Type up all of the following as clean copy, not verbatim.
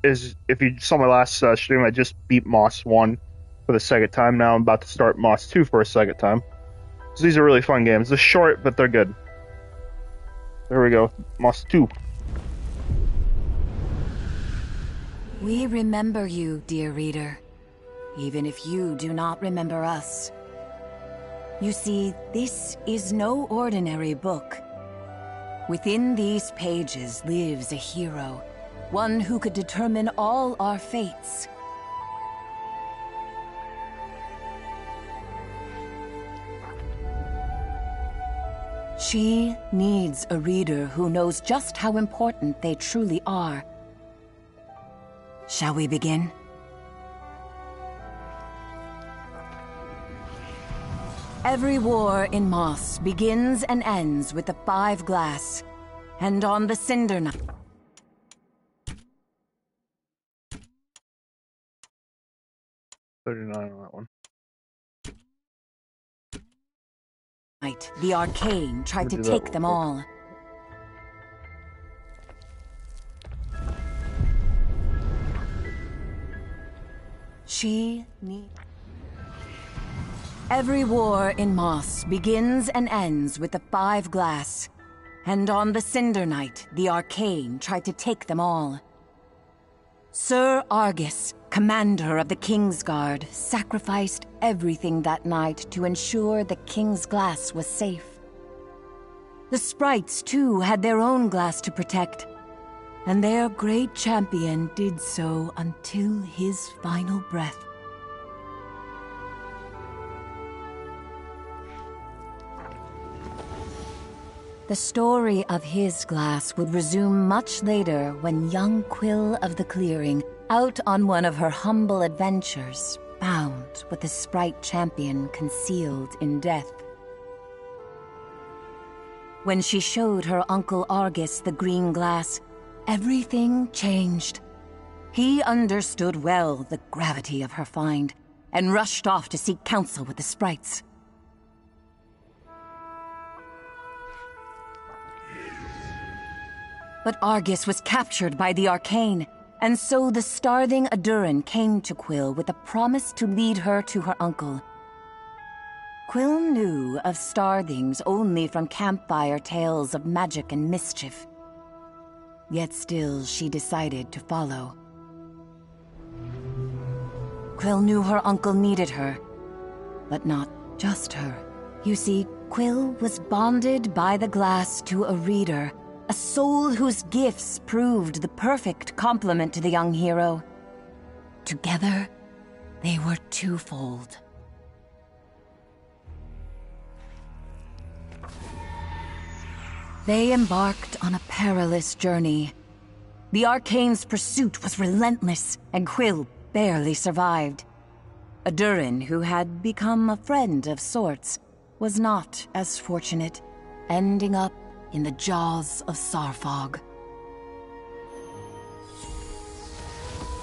is if you saw my last stream, I just beat Moss 1 for the second time. Now I'm about to start Moss 2 for a second time. So these are really fun games. They're short, but they're good. There we go. Moss 2. We remember you, dear reader, even if you do not remember us. You see, this is no ordinary book. Within these pages lives a hero, one who could determine all our fates. She needs a reader who knows just how important they truly are. Shall we begin? Every war in Moss begins and ends with the 5 glass, and on the Cinder Night. $39 on that one. The Arcane tried to take them all. She needs... Every war in Moss begins and ends with the 5 glass. And on the Cinder Night, the Arcane tried to take them all. Sir Argus, commander of the Kingsguard, sacrificed everything that night to ensure the King's glass was safe. The sprites, too, had their own glass to protect, and their great champion did so until his final breath. The story of his glass would resume much later when young Quill of the Clearing, out on one of her humble adventures, found what the sprite champion concealed in death. When she showed her uncle Argus the green glass, everything changed. He understood well the gravity of her find, and rushed off to seek counsel with the sprites. But Argus was captured by the Arcane, and so the Starthing Adurin came to Quill with a promise to lead her to her uncle. Quill knew of Starthings only from campfire tales of magic and mischief. Yet still she decided to follow. Quill knew her uncle needed her, but not just her. You see, Quill was bonded by the glass to a reader, a soul whose gifts proved the perfect complement to the young hero. Together, they were twofold. They embarked on a perilous journey. The Arcane's pursuit was relentless, and Quill barely survived. Adurin, who had become a friend of sorts, was not as fortunate, ending up in the jaws of Sarfog.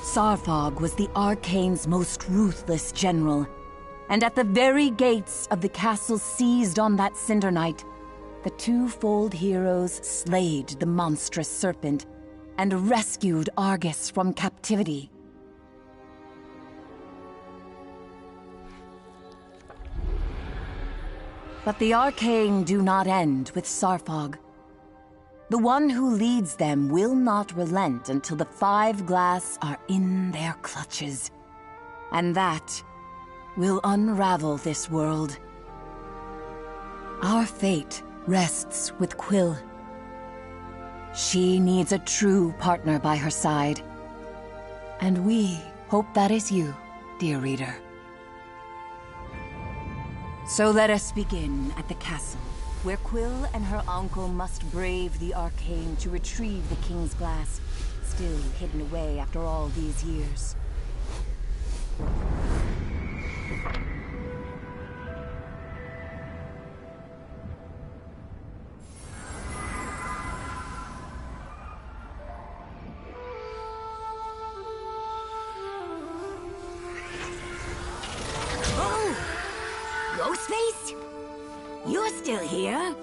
Sarfog was the Arcane's most ruthless general, and at the very gates of the castle seized on that Cinder Night, the twofold heroes slayed the monstrous serpent and rescued Argus from captivity. But the Arcane do not end with Sarfog. The one who leads them will not relent until the 5 glass are in their clutches. And that will unravel this world. Our fate rests with Quill. She needs a true partner by her side. And we hope that is you, dear reader. So let us begin at the castle, where Quill and her uncle must brave the Arcane to retrieve the King's glass, still hidden away after all these years. Ghostface? You're still here?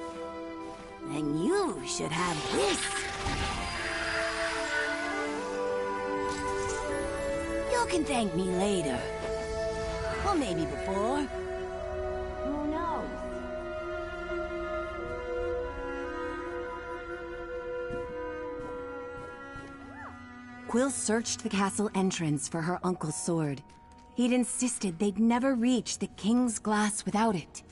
Then you should have this. You can thank me later. Or maybe before. Who knows? Quill searched the castle entrance for her uncle's sword. He'd insisted they'd never reach the King's Glass without it.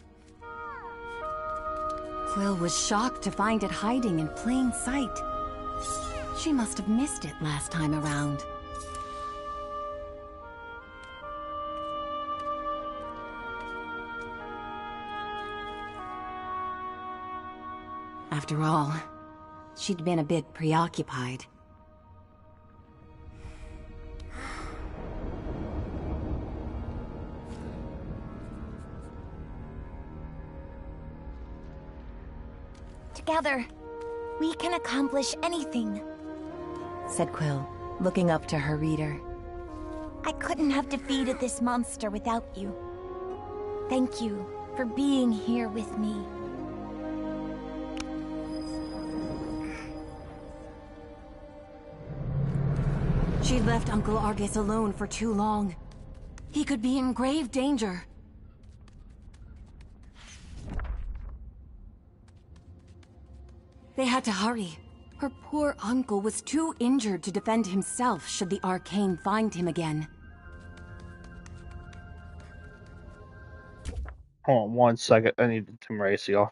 Quill was shocked to find it hiding in plain sight. She must have missed it last time around. After all, she'd been a bit preoccupied. Together, we can accomplish anything, Said Quill, looking up to her reader. I couldn't have defeated this monster without you. Thank you for being here with me. She'd left Uncle Argus alone for too long. He could be in grave danger. They had to hurry. Her poor uncle was too injured to defend himself should the Arcane find him again. Hold on 1 second. I need to turn my AC off.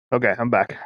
Okay, I'm back.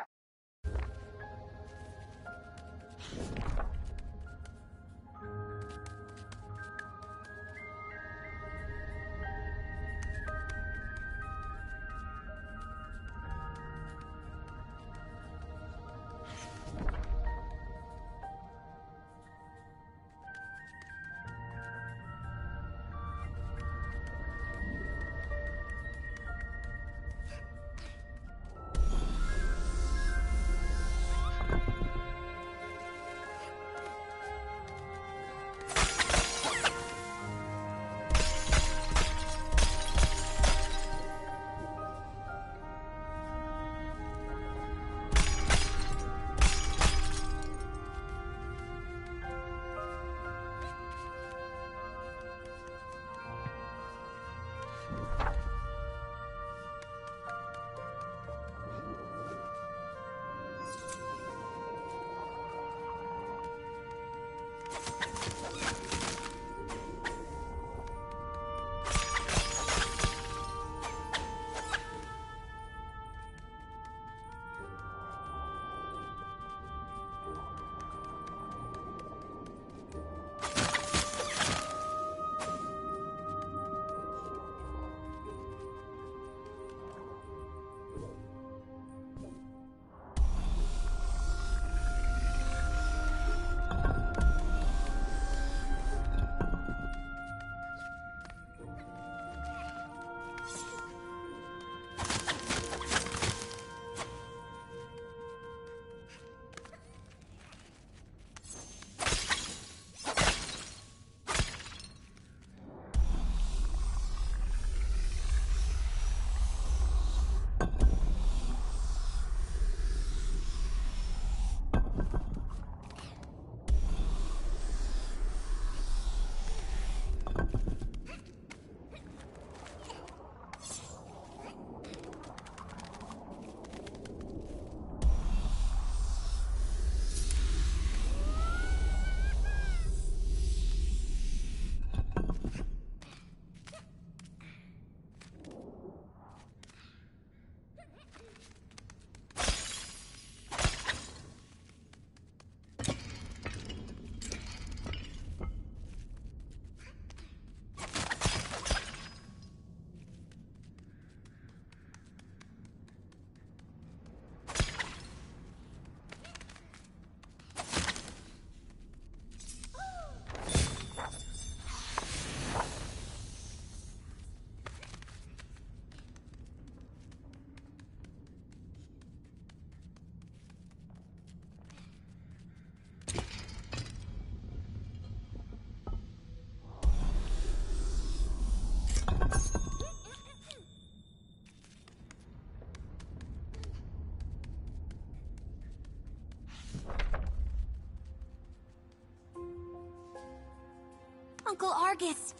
Uncle Argus.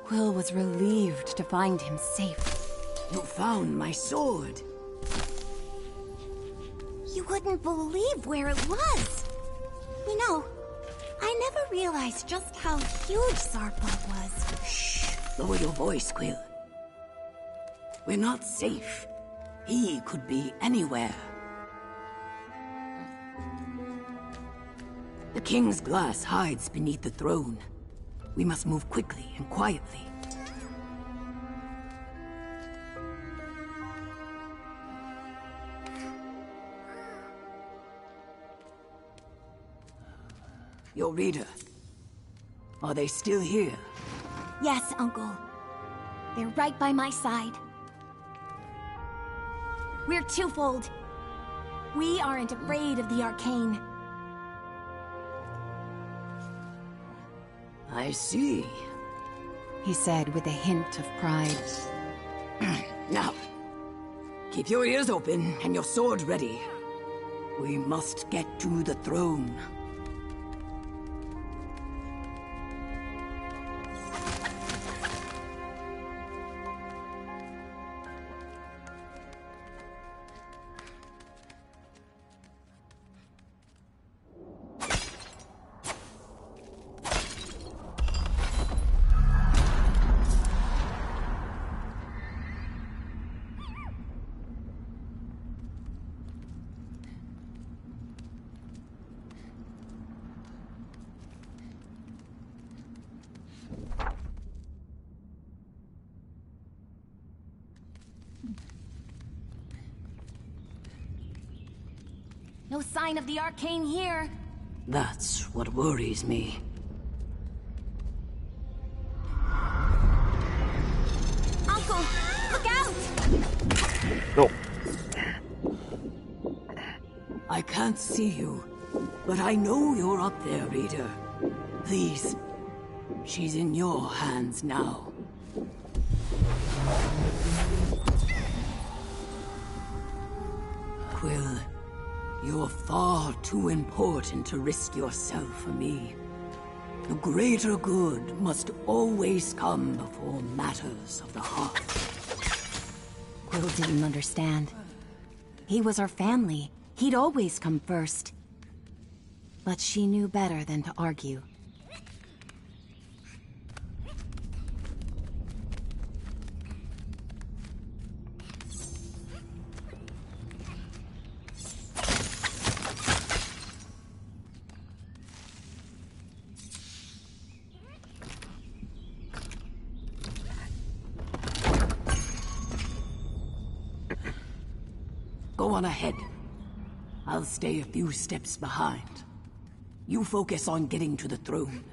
Quill was relieved to find him safe. You found my sword. You wouldn't believe where it was. You know, I never realized just how huge Zarpod was. Shh! Lower your voice, Quill. We're not safe. He could be anywhere. The King's glass hides beneath the throne. We must move quickly and quietly. Your reader. Are they still here? Yes, Uncle. They're right by my side. We're twofold. We aren't afraid of the arcane. I see. He said with a hint of pride. Now, keep your ears open and your sword ready. We must get to the throne. No sign of the arcane here. That's what worries me. Uncle, look out! No. I can't see you, but I know you're up there, Reader. Please, she's in your hands now. Quill, you're far too important to risk yourself for me. The greater good must always come before matters of the heart. Quill didn't understand. He was her family. He'd always come first. But she knew better than to argue. Go on ahead. I'll stay a few steps behind. You focus on getting to the throne.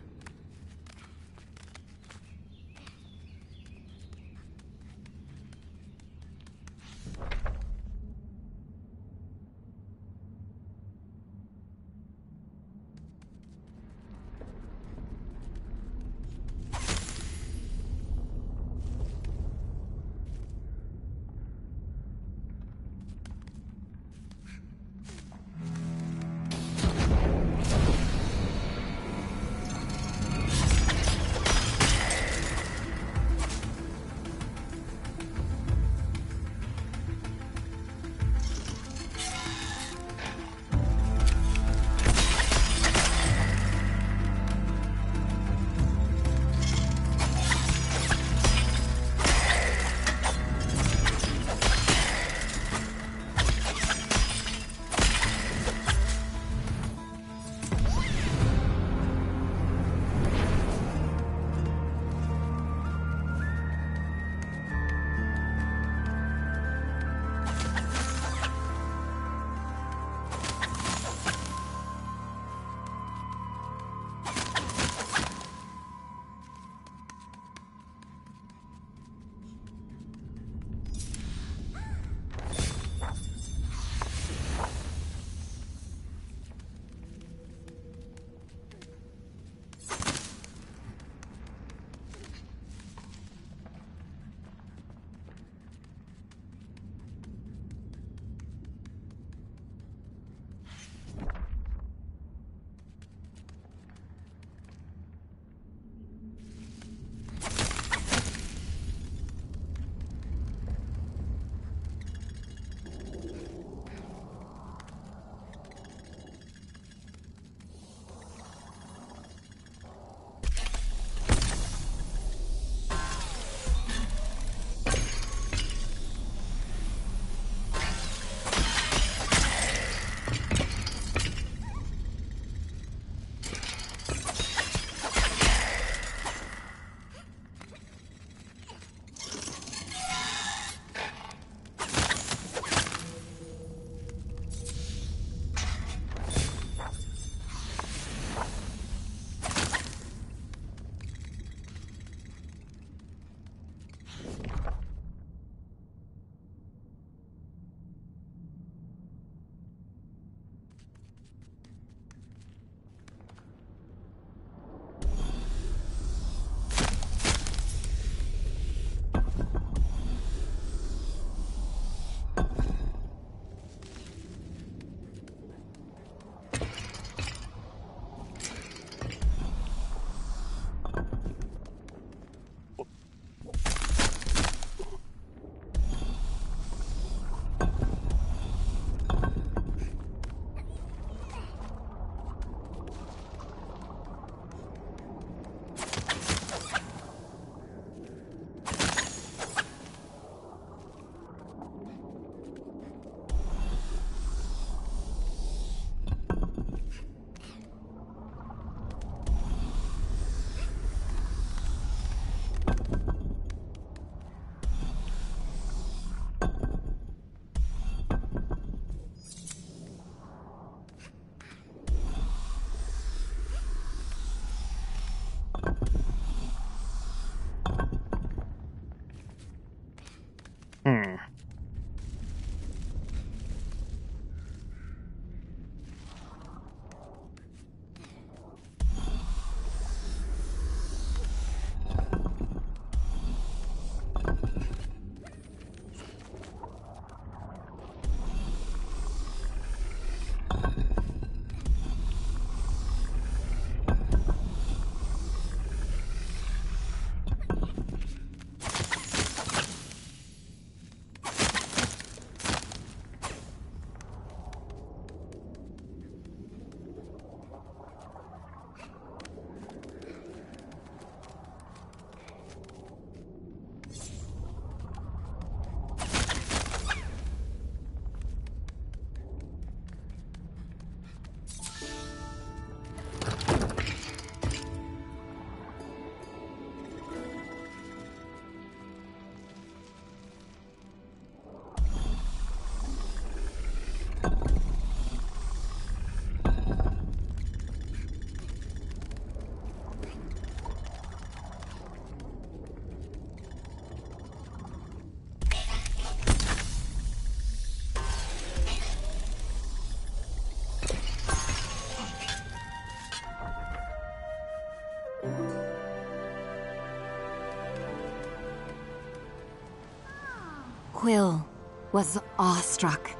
Quill was awestruck.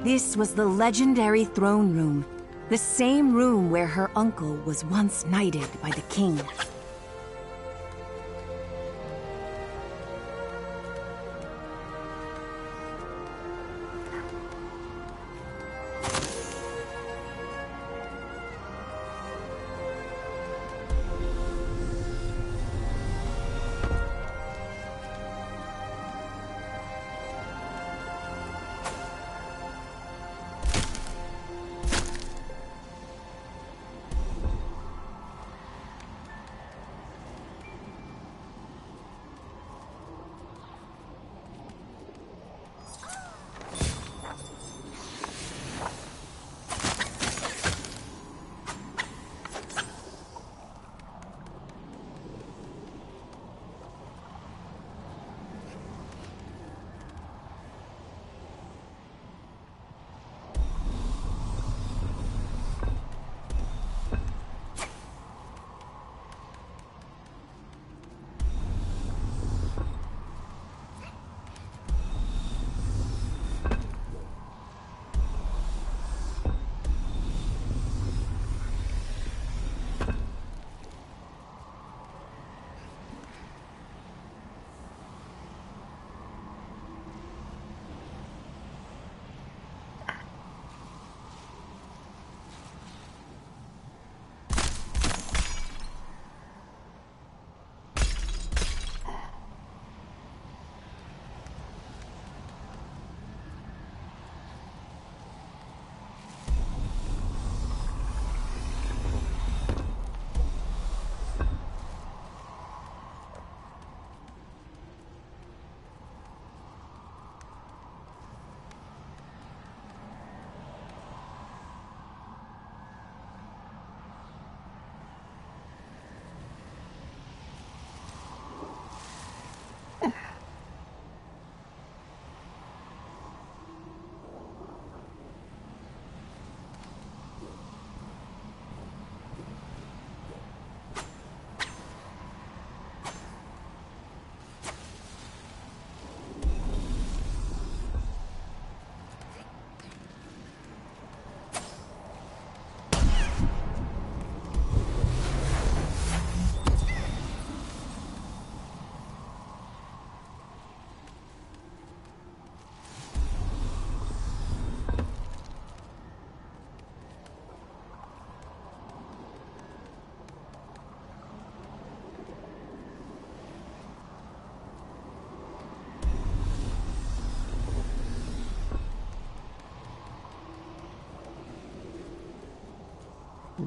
This was the legendary throne room, the same room where her uncle was once knighted by the king.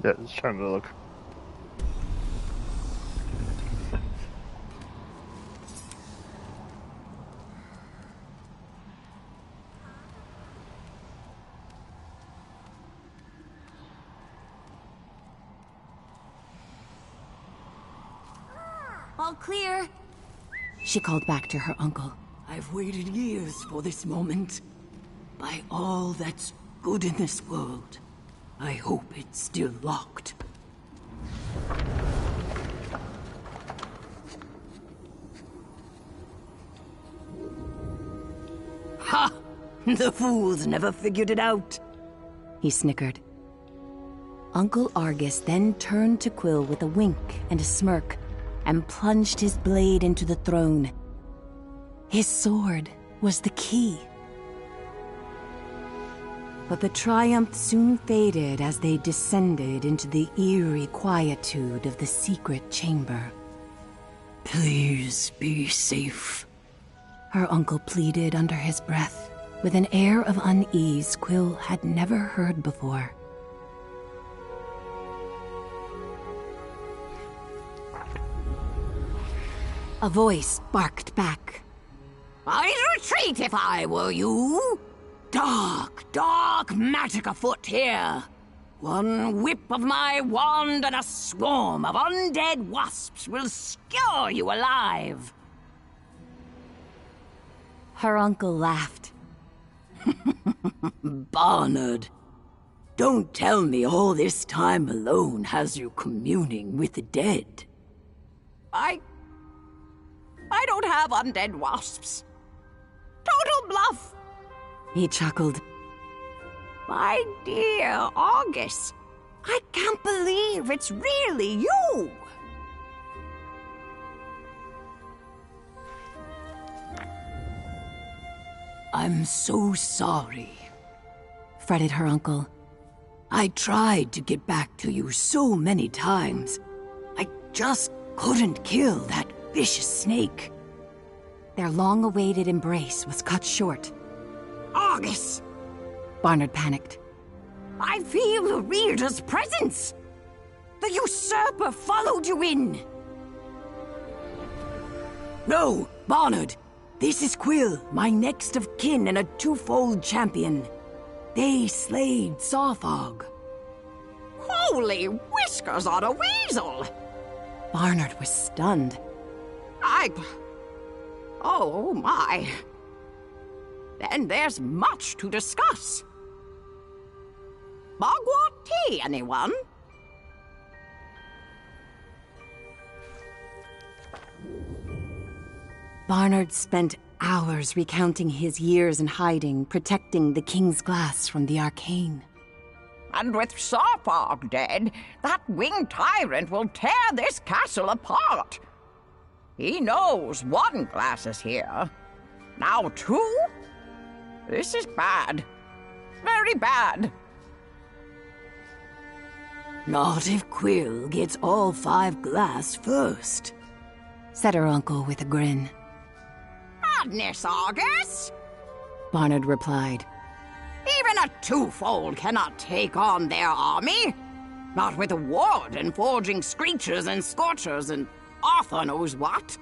Yeah, just trying to look. All clear. She called back to her uncle. I've waited years for this moment. By all that's good in this world, I hope it's still locked. Ha! The fools never figured it out. He snickered. Uncle Argus then turned to Quill with a wink and a smirk, and plunged his blade into the throne. His sword was the key. But the triumph soon faded as they descended into the eerie quietude of the secret chamber. Please be safe. Her uncle pleaded under his breath, with an air of unease Quill had never heard before. A voice barked back. I'd retreat if I were you. Dark magic afoot here. One whip of my wand and a swarm of undead wasps will skewer you alive. Her uncle laughed. Barnard, don't tell me all this time alone has you communing with the dead. I don't have undead wasps. all bluff. He chuckled. My dear Argus, I can't believe it's really you. I'm so sorry, Fretted her uncle. I tried to get back to you so many times. I just couldn't kill that vicious snake. Their long-awaited embrace was cut short. Argus, Barnard panicked. I feel the Reader's presence. The usurper followed you in. No, Barnard. This is Quill, my next of kin and a twofold champion. They slayed Sarfog. Holy whiskers on a weasel! Barnard was stunned. Oh my. Then there's much to discuss. Bogwart tea, anyone? Barnard spent hours recounting his years in hiding, protecting the King's Glass from the arcane. And with Sarfog dead, that winged tyrant will tear this castle apart. He knows one glass is here. Now two? This is bad. Very bad. Not if Quill gets all 5 glass first, Said her uncle with a grin. Madness, Argus! Barnard replied. Even a twofold cannot take on their army. Not with a warden forging screechers and scorchers and Arthur knows what.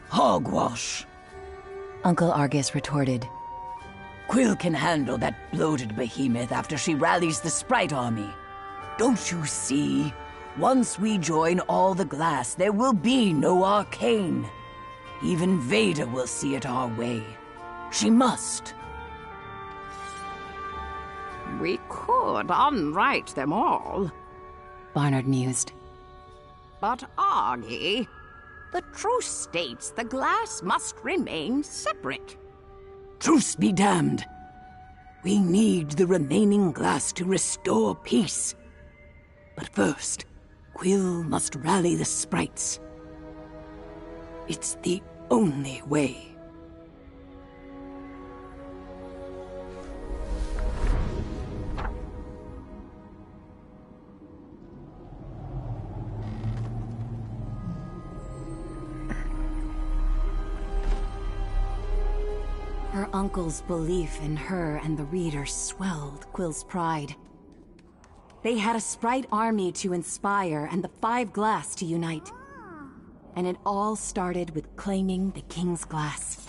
Hogwash, Uncle Argus retorted. Quill can handle that bloated behemoth after she rallies the Sprite army. Don't you see? Once we join all the glass, there will be no arcane. Even Vader will see it our way. She must. We could unwrite them all. Barnard mused. But Argy, the truce states the glass must remain separate. Truce be damned. We need the remaining glass to restore peace. But first, Quill must rally the sprites. It's the only way. Her uncle's belief in her and the Reader swelled Quill's pride. They had a Sprite army to inspire and the 5 glass to unite. And it all started with claiming the King's Glass.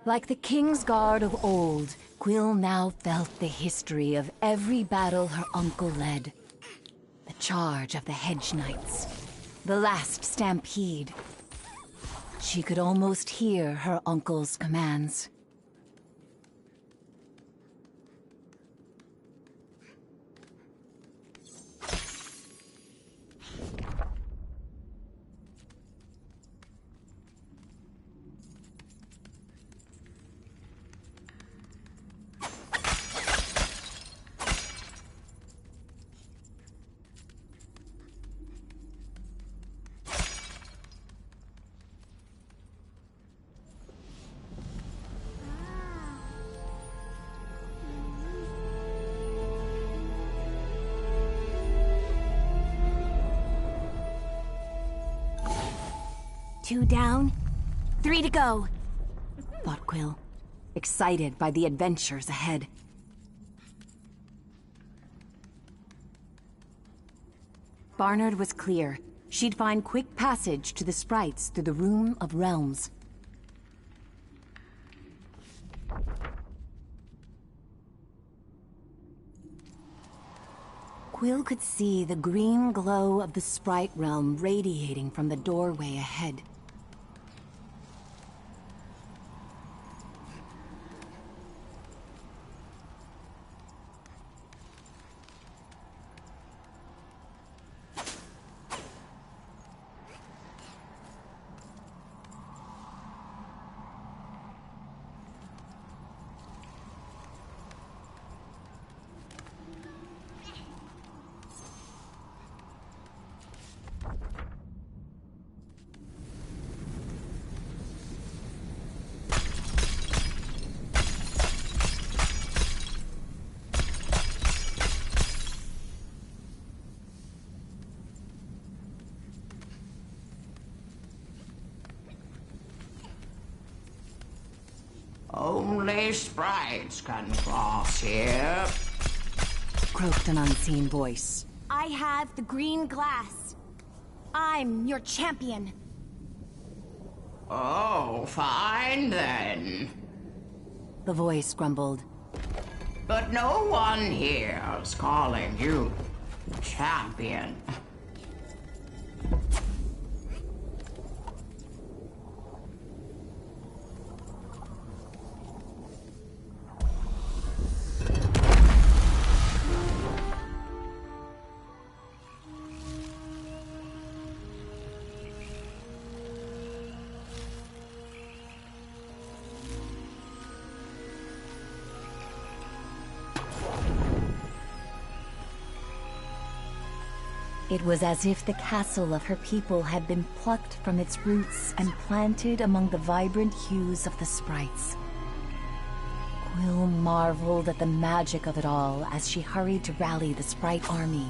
Like the King's Guard of old, Quill now felt the history of every battle her uncle led. The charge of the Hedge Knights, the last stampede. She could almost hear her uncle's commands. Two down, 3 to go. Thought Quill, excited by the adventures ahead. Barnard was clear. She'd find quick passage to the sprites through the Room of Realms. Quill could see the green glow of the sprite realm radiating from the doorway ahead. Only sprites can cross here. Croaked an unseen voice. I have the green glass. I'm your champion. Oh, fine then. The voice grumbled. But no one here's calling you champion. It was as if the castle of her people had been plucked from its roots and planted among the vibrant hues of the sprites. Quill marveled at the magic of it all as she hurried to rally the sprite army.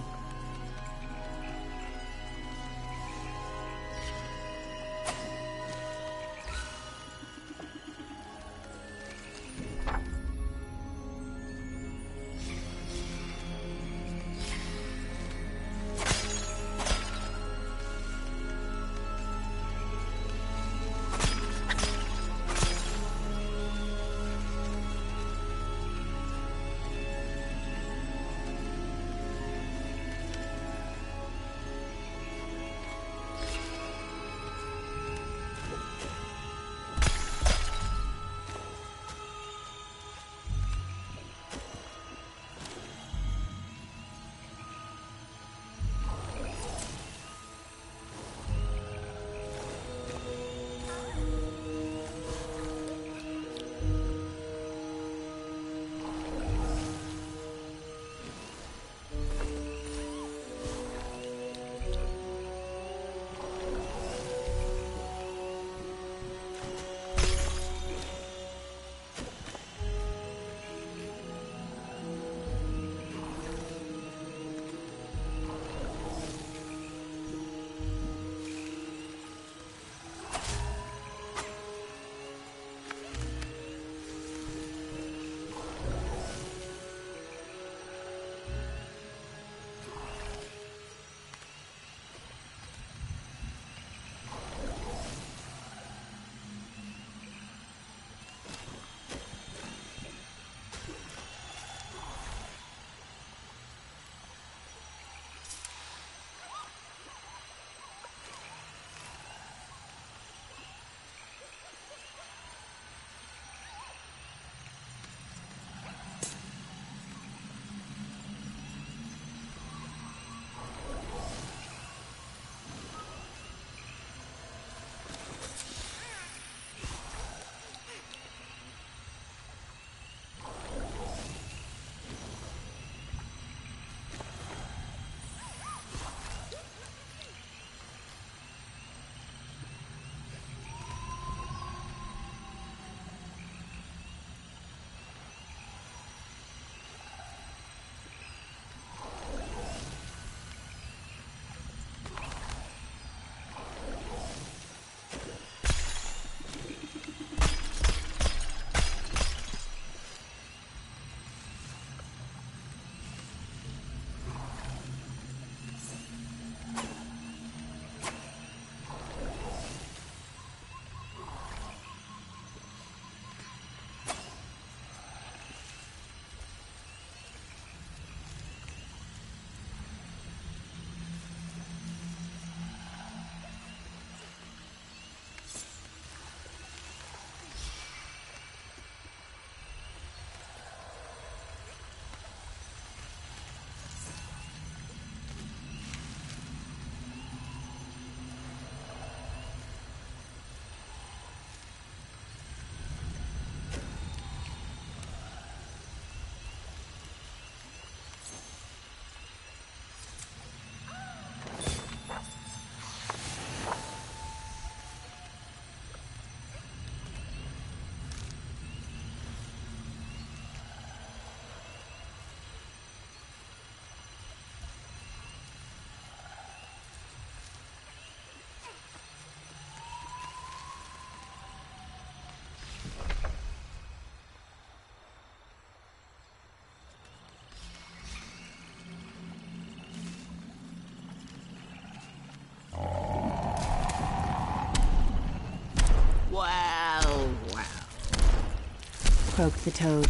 croaked the toad.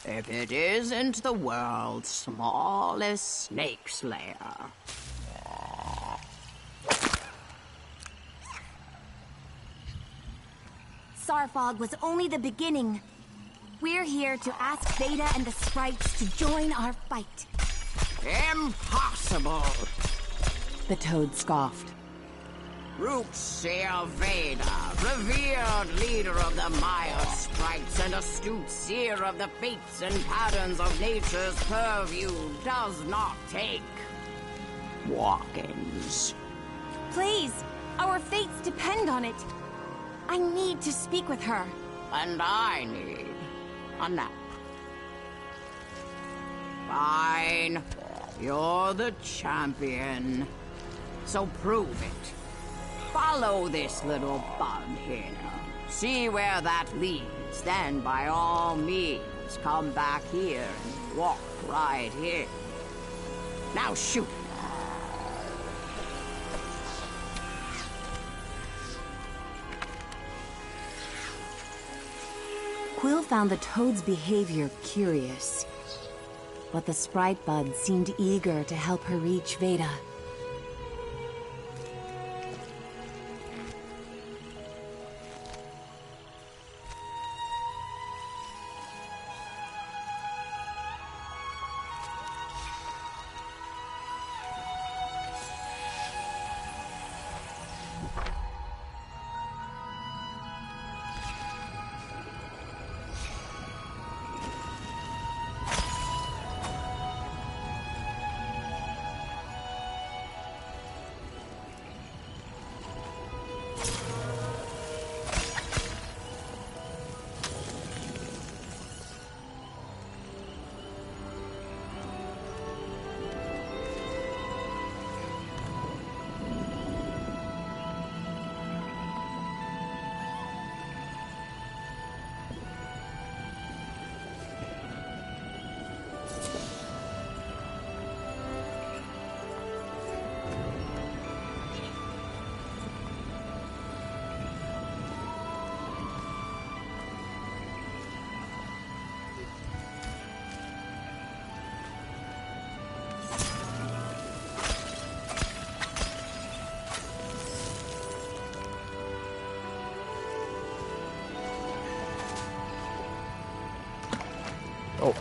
If it isn't the world's smallest snake slayer. Sarfog was only the beginning. We're here to ask Veda and the sprites to join our fight. Impossible! The toad scoffed. Root Seer Veda, revered leader of the Maya sprites and astute seer of the fates and patterns of nature's purview, does not take walk-ins. Please, our fates depend on it. I need to speak with her. And I need a nap. Fine. You're the champion. So prove it. Follow this little bud here. See where that leads. Then by all means, come back here and walk right here. Now shoot. Quill found the toad's behavior curious, but the sprite bud seemed eager to help her reach Veda. Oh.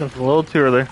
Just a little too early.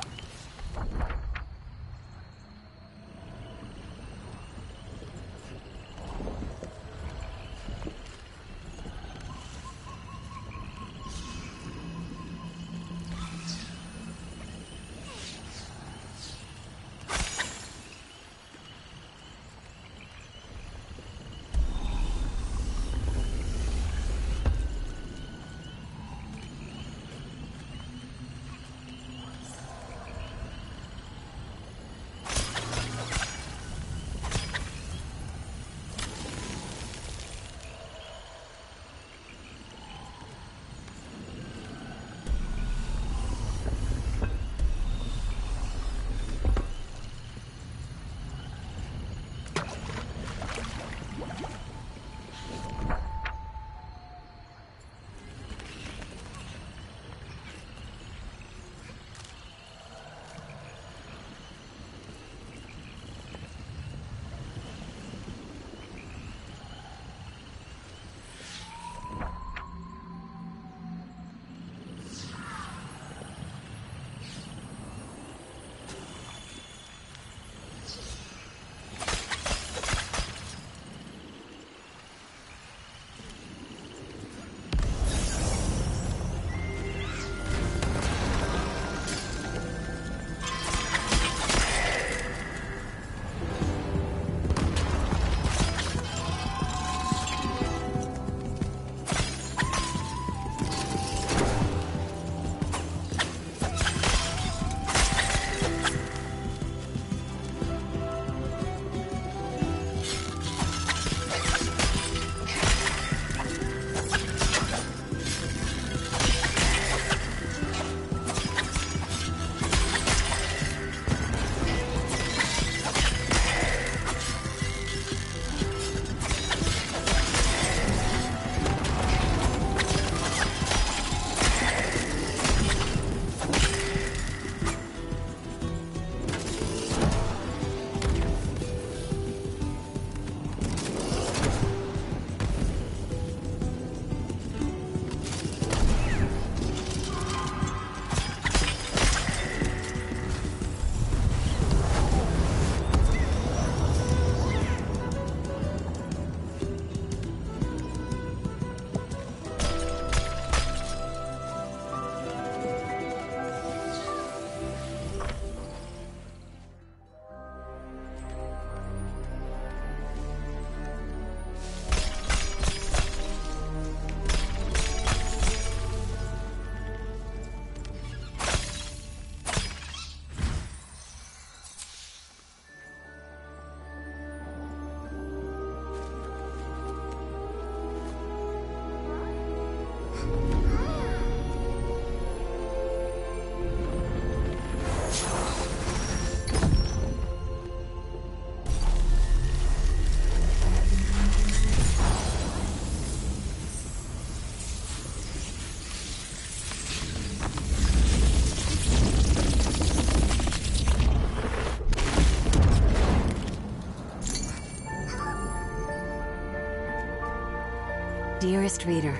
Dearest reader,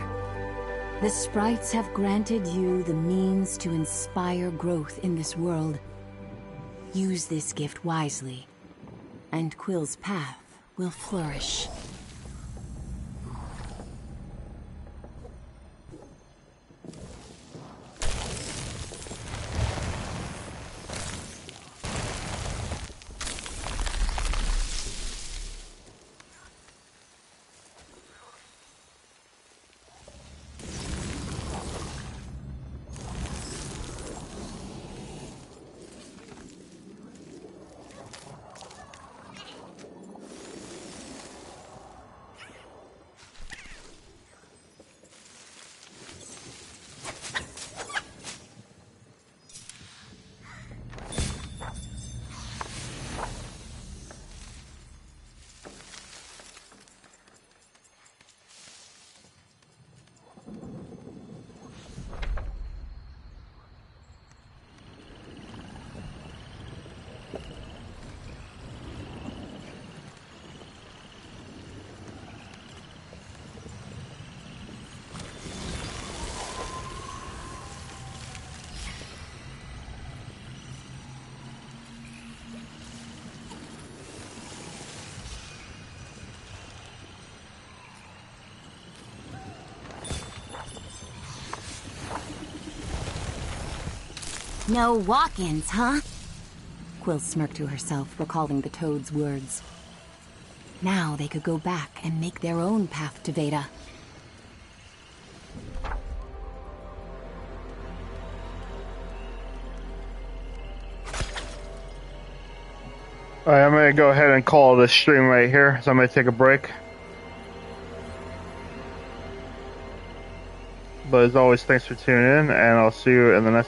the sprites have granted you the means to inspire growth in this world. Use this gift wisely, and Quill's path will flourish. No walk-ins, huh? Quill smirked to herself, recalling the toad's words. Now they could go back and make their own path to Veda. Alright, I'm gonna go ahead and call this stream right here, so I'm gonna take a break. But as always, thanks for tuning in, and I'll see you in the next